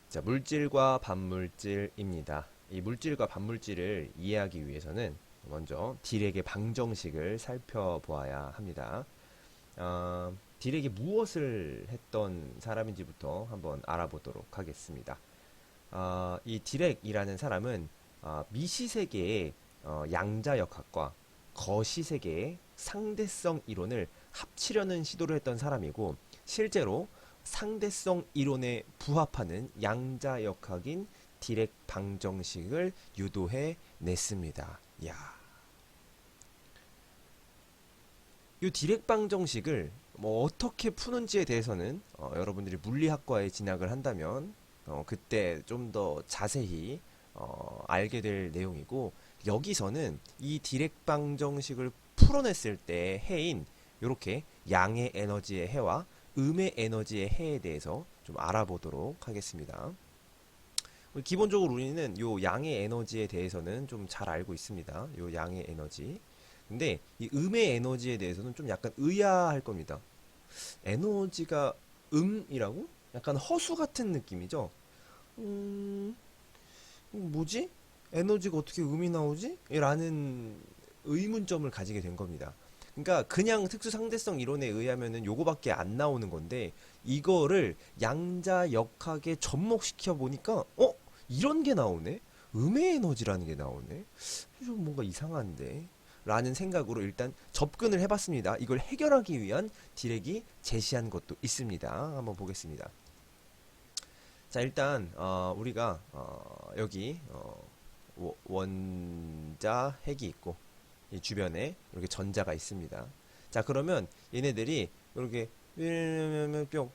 자, 물질과 반물질입니다. 이 물질과 반물질을 이해하기 위해서는 먼저 딜렉의 방정식을 살펴보아야 합니다. 딜렉이 무엇을 했던 사람인지부터 한번 알아보도록 하겠습니다. 이 딜렉이라는 사람은 미시세계의 양자역학과 거시세계의 상대성 이론을 합치려는 시도를 했던 사람이고, 실제로 상대성 이론에 부합하는 양자역학인 딜렉 방정식을 유도해 냈습니다. 야, 이 딜렉 방정식을 뭐 어떻게 푸는지에 대해서는 여러분들이 물리학과에 진학을 한다면 그때 좀 더 자세히 알게 될 내용이고, 여기서는 이 딜렉 방정식을 풀어냈을 때 해인 이렇게 양의 에너지의 해와 음의 에너지의 해에 대해서 좀 알아보도록 하겠습니다. 기본적으로 우리는 요 양의 에너지에 대해서는 좀 잘 알고 있습니다. 요 양의 에너지. 근데 이 음의 에너지에 대해서는 좀 약간 의아할 겁니다. 에너지가 음이라고? 약간 허수 같은 느낌이죠? 뭐지? 에너지가 어떻게 음이 나오지? 라는 의문점을 가지게 된 겁니다. 그러니까 그냥 특수상대성 이론에 의하면은 요거밖에 안 나오는 건데, 이거를 양자역학에 접목시켜 보니까 이런 게 나오네? 음의 에너지라는 게 나오네? 좀 뭔가 이상한데? 라는 생각으로 일단 접근을 해봤습니다. 이걸 해결하기 위한 딜렉이 제시한 것도 있습니다. 한번 보겠습니다. 자, 일단 우리가 여기 원자 핵이 있고 이 주변에 이렇게 전자가 있습니다. 자, 그러면 얘네들이 이렇게 뿅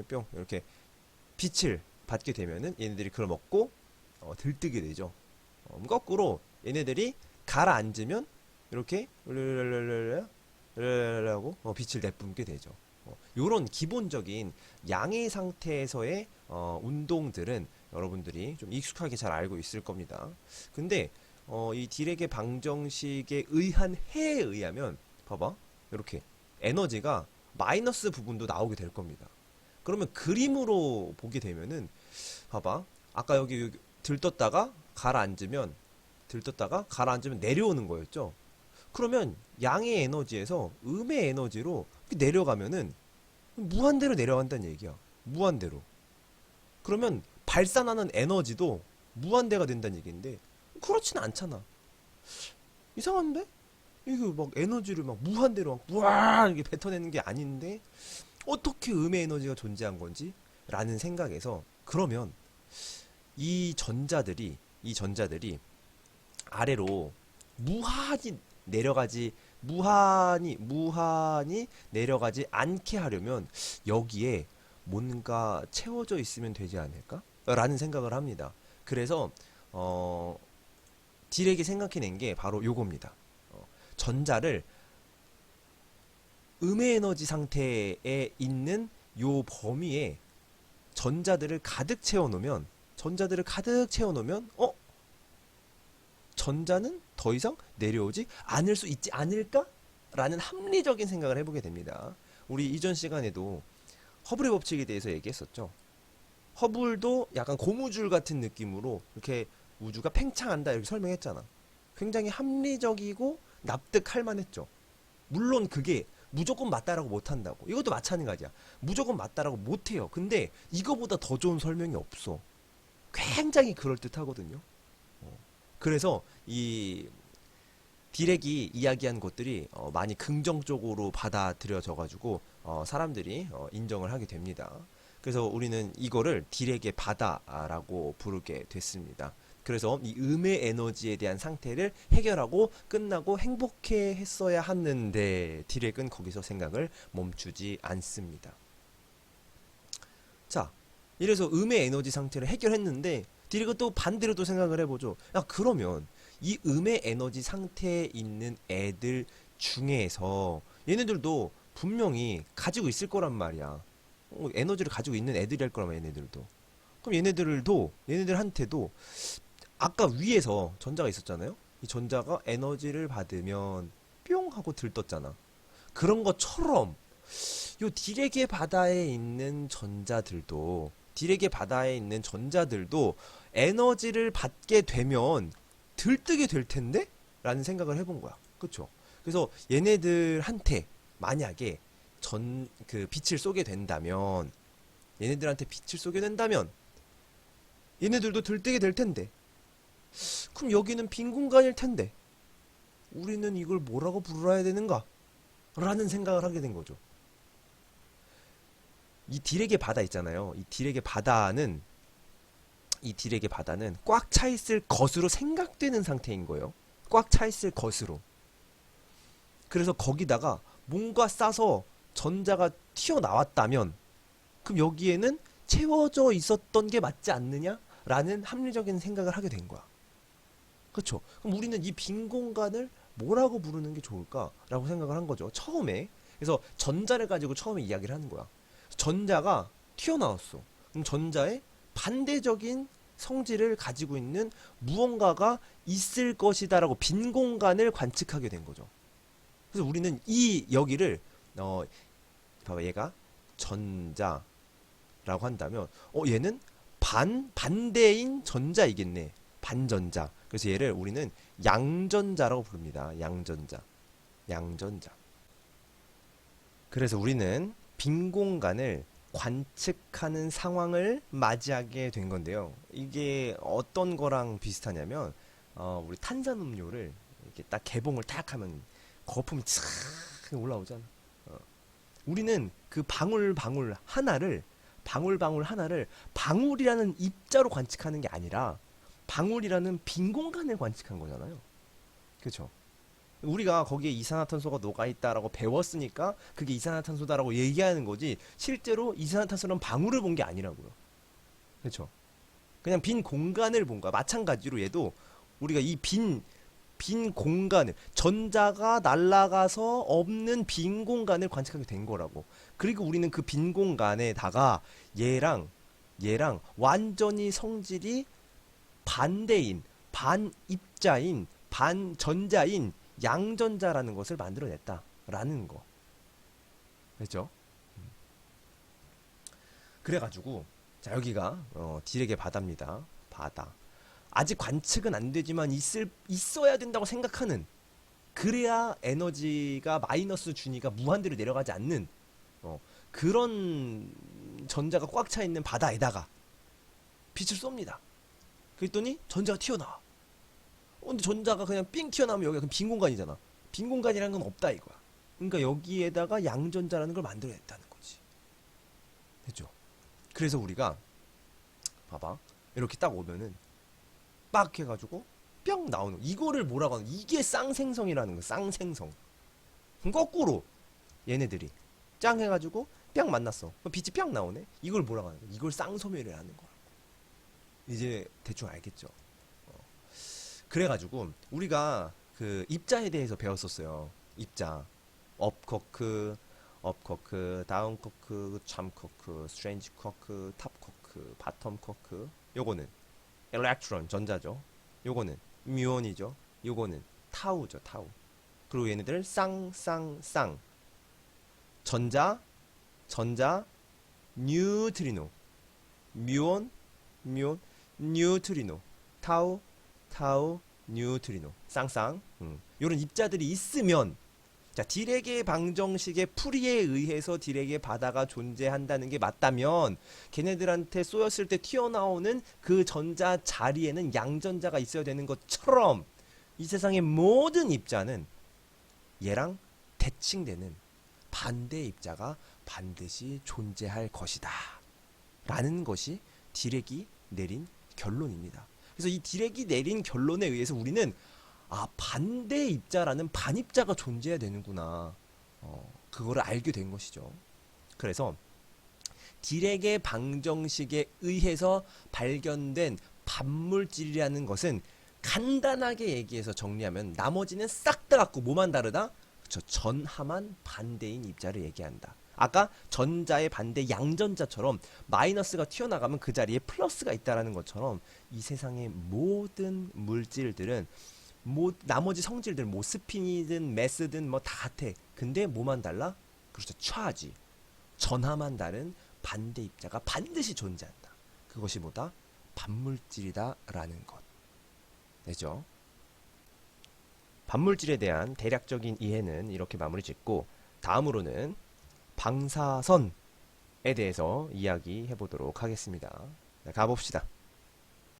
뿅 이렇게 빛을 받게 되면은 얘네들이 그걸 먹고 들뜨게 되죠. 거꾸로 얘네들이 가라앉으면 이렇게 하고 빛을 내뿜게 되죠. 요런 기본적인 양의 상태에서의 운동들은 여러분들이 좀 익숙하게 잘 알고 있을 겁니다. 근데 이 딜렉의 방정식에 의한 해에 의하면 봐봐, 이렇게 에너지가 마이너스 부분도 나오게 될 겁니다. 그러면 그림으로 보게 되면은 봐봐, 아까 여기 들떴다가 가라앉으면 내려오는 거였죠. 그러면 양의 에너지에서 음의 에너지로 내려가면은 무한대로 내려간다는 얘기야. 무한대로. 그러면 발산하는 에너지도 무한대가 된다는 얘기인데, 그렇지는 않잖아. 이상한데? 이거 막 에너지를 막 무한대로 막 우와 이렇게 뱉어내는 게 아닌데 어떻게 음의 에너지가 존재한 건지? 라는 생각에서, 그러면 이 전자들이 아래로 무한히 내려가지 무한히 내려가지 않게 하려면 여기에 뭔가 채워져 있으면 되지 않을까? 라는 생각을 합니다. 그래서 딜에게 생각해낸 게 바로 요겁니다. 전자를 음의 에너지 상태에 있는 요 범위에 전자들을 가득 채워놓으면 전자는 더 이상 내려오지 않을 수 있지 않을까? 라는 합리적인 생각을 해보게 됩니다. 우리 이전 시간에도 허블의 법칙에 대해서 얘기했었죠. 허블도 약간 고무줄 같은 느낌으로 이렇게 우주가 팽창한다 이렇게 설명했잖아. 굉장히 합리적이고 납득할 만했죠. 물론 그게 무조건 맞다라고 못한다고. 이것도 마찬가지야. 무조건 맞다라고 못해요. 근데 이거보다 더 좋은 설명이 없어. 굉장히 그럴듯하거든요. 그래서 이 딜렉이 이야기한 것들이 많이 긍정적으로 받아들여져가지고 사람들이 인정을 하게 됩니다. 그래서 우리는 이거를 딜렉의 바다라고 부르게 됐습니다. 그래서 이 음의 에너지에 대한 상태를 해결하고 끝나고 행복해 했어야 하는데 딜렉은 거기서 생각을 멈추지 않습니다. 자, 이래서 음의 에너지 상태를 해결했는데 딜렉은 또 반대로 또 생각을 해보죠. 야, 그러면 이 음의 에너지 상태에 있는 애들 중에서 얘네들도 분명히 가지고 있을 거란 말이야. 에너지를 가지고 있는 애들이 할 거란 말이야, 얘네들도. 그럼 얘네들한테도 아까 위에서 전자가 있었잖아요. 이 전자가 에너지를 받으면 뿅 하고 들떴잖아. 그런 것처럼 요 딜렉의 바다에 있는 전자들도 딜에게 바다에 있는 전자들도 에너지를 받게 되면 들뜨게 될 텐데? 라는 생각을 해본 거야. 그쵸? 그래서 얘네들한테 만약에 그 빛을 쏘게 된다면, 얘네들한테 빛을 쏘게 된다면, 얘네들도 들뜨게 될 텐데. 그럼 여기는 빈 공간일 텐데. 우리는 이걸 뭐라고 부르어야 되는가? 라는 생각을 하게 된 거죠. 이 딜에게 바다 있잖아요. 이 딜에게 바다는 꽉 차 있을 것으로 생각되는 상태인 거예요. 꽉 차 있을 것으로. 그래서 거기다가 뭔가 싸서 전자가 튀어나왔다면, 그럼 여기에는 채워져 있었던 게 맞지 않느냐? 라는 합리적인 생각을 하게 된 거야. 그렇죠? 그럼 우리는 이 빈 공간을 뭐라고 부르는 게 좋을까라고 생각을 한 거죠. 처음에. 그래서 전자를 가지고 처음에 이야기를 하는 거야. 전자가 튀어나왔어. 그럼 전자의 반대적인 성질을 가지고 있는 무언가가 있을 것이다라고 빈 공간을 관측하게 된 거죠. 그래서 우리는 이 여기를 봐봐, 얘가 전자라고 한다면 얘는 반대인 전자이겠네. 반전자. 그래서 얘를 우리는 양전자라고 부릅니다. 양전자. 그래서 우리는 빈 공간을 관측하는 상황을 맞이하게 된 건데요. 이게 어떤 거랑 비슷하냐면 우리 탄산음료를 이렇게 딱 개봉을 딱 하면 거품이 촤 올라오잖아. 우리는 그 방울방울 하나를 방울이라는 입자로 관측하는 게 아니라 방울이라는 빈 공간을 관측한 거잖아요. 그렇죠? 우리가 거기에 이산화탄소가 녹아있다라고 배웠으니까 그게 이산화탄소다라고 얘기하는 거지, 실제로 이산화탄소는 방울을 본 게 아니라고요. 그렇죠? 그냥 빈 공간을 본 거야. 마찬가지로 얘도 우리가 이 빈 공간을, 전자가 날아가서 없는 빈 공간을 관측하게 된 거라고. 그리고 우리는 그 빈 공간에다가 얘랑 완전히 성질이 반대인, 반입자인, 반전자인 양전자라는 것을 만들어냈다라는 거. 그렇죠? 그래가지고 자, 여기가 딜에게 바다입니다. 바다. 아직 관측은 안 되지만 있어야 된다고 생각하는, 그래야 에너지가 마이너스 준위가 무한대로 내려가지 않는 그런 전자가 꽉 차 있는 바다에다가 빛을 쏩니다. 그랬더니 전자가 튀어나와. 근데 전자가 그냥 삥 튀어나오면 여기가 그냥 빈 공간이잖아. 빈 공간이라는 건 없다 이거야. 그러니까 여기에다가 양전자라는 걸 만들어냈다는 거지. 됐죠? 그래서 우리가 봐봐, 이렇게 딱 오면은 빡 해가지고 뿅 나오는, 이거를 뭐라고 하는, 이게 쌍생성이라는 거야. 쌍생성. 그럼 거꾸로 얘네들이 짱 해가지고 뿅 만났어. 그럼 빛이 뿅 나오네. 이걸 뭐라고 하는 거야? 이걸 쌍소멸이라는 거야. 이제 대충 알겠죠? 그래가지고 우리가 그 입자에 대해서 배웠었어요. 입자. 업커크, 다운커크, 참커크, 스트레인지 커크, 탑커크, 바텀 커크. 요거는 일렉트론, 전자죠. 요거는 뮤온이죠. 요거는 타우죠, 타우. 그리고 얘네들 쌍. 전자, 뉴트리노. 뮤온, 뉴트리노. 타우, 뉴트리노. 쌍쌍. 요런 입자들이 있으면, 자, 딜에게 방정식의 풀이에 의해서 딜에게 바다가 존재한다는 게 맞다면, 걔네들한테 쏘였을 때 튀어나오는 그 전자 자리에는 양전자가 있어야 되는 것처럼, 이 세상의 모든 입자는 얘랑 대칭되는 반대 입자가 반드시 존재할 것이다 라는 것이 딜렉이 내린 결론입니다. 그래서 이 딜렉이 내린 결론에 의해서 우리는 반대 입자라는 반입자가 존재해야 되는구나, 그거를 알게 된 것이죠. 그래서 딜렉의 방정식에 의해서 발견된 반물질이라는 것은 간단하게 얘기해서 정리하면 나머지는 싹 다 같고 뭐만 다르다? 그쵸, 전하만 반대인 입자를 얘기한다. 아까 전자의 반대 양전자처럼 마이너스가 튀어나가면 그 자리에 플러스가 있다라는 것처럼 이 세상의 모든 물질들은 나머지 성질들, 뭐 스핀이든 매스든 뭐 다 같아. 근데 뭐만 달라? 그렇죠, 차지. 전하만 다른 반대 입자가 반드시 존재한다. 그것이 뭐다? 반물질이다라는 것. 되죠? 반물질에 대한 대략적인 이해는 이렇게 마무리 짓고 다음으로는 방사선에 대해서 이야기해 보도록 하겠습니다. 가봅시다.